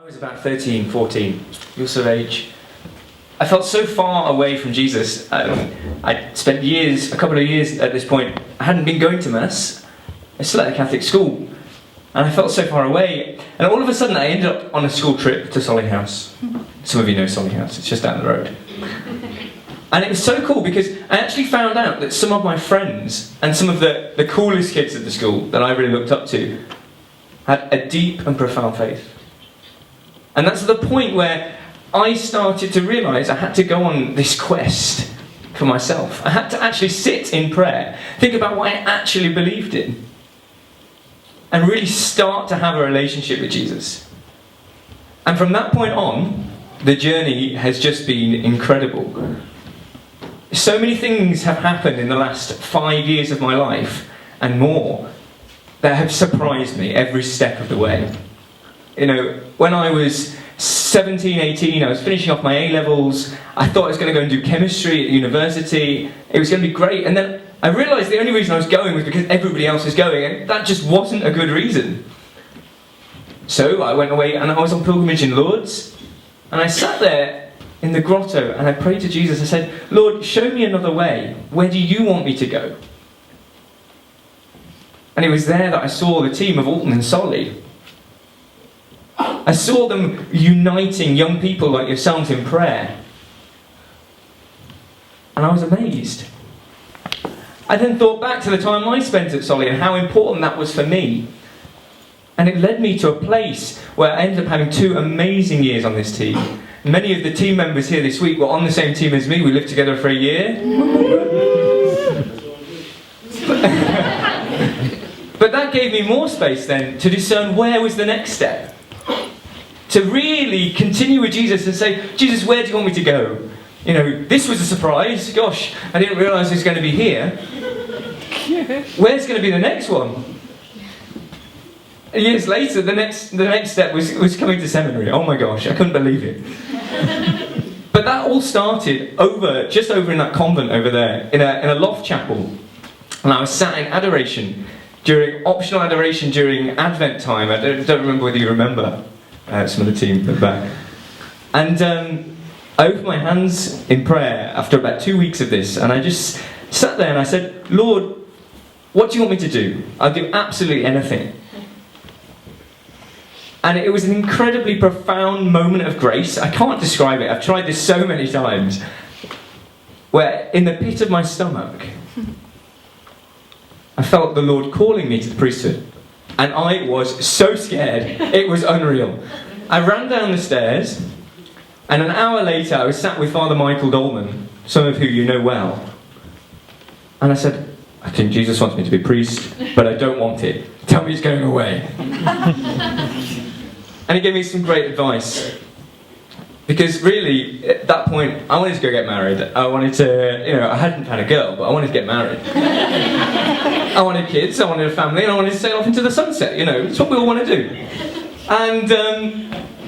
I was about 13, 14, your sort of age. I felt so far away from Jesus. I'd spent a couple of years at this point, I hadn't been going to Mass. I still at a Catholic school. And I felt so far away. And all of a sudden I ended up on a school trip to House. Some of you know House, it's just down the road. And it was so cool because I actually found out that some of my friends and some of the coolest kids at the school that I really looked up to had a deep and profound faith. And that's the point where I started to realise I had to go on this quest for myself. I had to actually sit in prayer, think about what I actually believed in, and really start to have a relationship with Jesus. And from that point on, the journey has just been incredible. So many things have happened in the last 5 years of my life, and more, that have surprised me every step of the way. You know, when I was 17, 18, I was finishing off my A-levels, I thought I was going to go and do chemistry at university, it was going to be great, and then I realised the only reason I was going was because everybody else was going, and that just wasn't a good reason. So I went away and I was on pilgrimage in Lourdes, and I sat there in the grotto and I prayed to Jesus. I said, Lord, show me another way. Where do you want me to go? And it was there that I saw the team of Alton and Solly. I saw them uniting young people like yourselves in prayer. And I was amazed. I then thought back to the time I spent at Solly and how important that was for me. And it led me to a place where I ended up having 2 amazing years on this team. Many of the team members here this week were on the same team as me. We lived together for a year. But that gave me more space then to discern where was the next step. To really continue with Jesus and say, Jesus, where do you want me to go? You know, this was a surprise. Gosh, I didn't realise it was going to be here. Where's going to be the next one? Years later, the next step was coming to seminary. Oh my gosh, I couldn't believe it. But that all started just over in that convent over there, in a loft chapel. And I was sat in adoration, optional adoration during Advent time. I don't remember whether you remember. Some of the team at the back. And I opened my hands in prayer after about 2 weeks of this, and I just sat there and I said, Lord, what do you want me to do? I'll do absolutely anything. And it was an incredibly profound moment of grace. I can't describe it. I've tried this so many times. Where in the pit of my stomach, I felt the Lord calling me to the priesthood. And I was so scared, it was unreal. I ran down the stairs, and an hour later I was sat with Father Michael Dolman, some of who you know well. And I said, I think Jesus wants me to be priest, but I don't want it. Tell me it's going away. And he gave me some great advice. Because really, at that point, I wanted to go get married. I wanted to, I hadn't had a girl, but I wanted to get married. I wanted kids, I wanted a family, and I wanted to sail off into the sunset, it's what we all want to do. And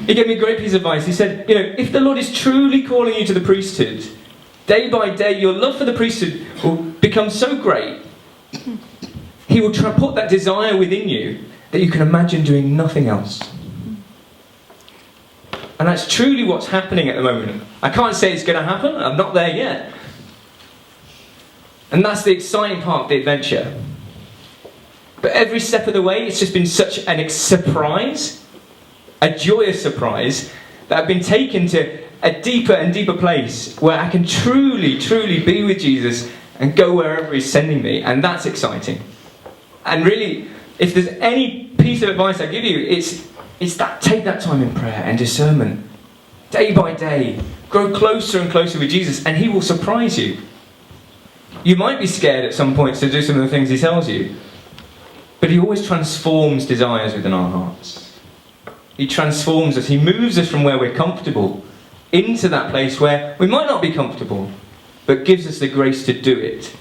he gave me a great piece of advice. He said, if the Lord is truly calling you to the priesthood, day by day your love for the priesthood will become so great, he will try to put that desire within you that you can imagine doing nothing else. And that's truly what's happening at the moment. I can't say it's going to happen, I'm not there yet. And that's the exciting part of the adventure. But every step of the way, it's just been such a surprise, a joyous surprise, that I've been taken to a deeper and deeper place where I can truly, truly be with Jesus and go wherever he's sending me. And that's exciting. And really, if there's any piece of advice I give you, it's that take that time in prayer and discernment. Day by day, grow closer and closer with Jesus, and he will surprise you. You might be scared at some points to do some of the things he tells you, but he always transforms desires within our hearts. He transforms us, he moves us from where we're comfortable into that place where we might not be comfortable, but gives us the grace to do it,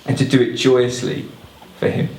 and to do it joyously for him.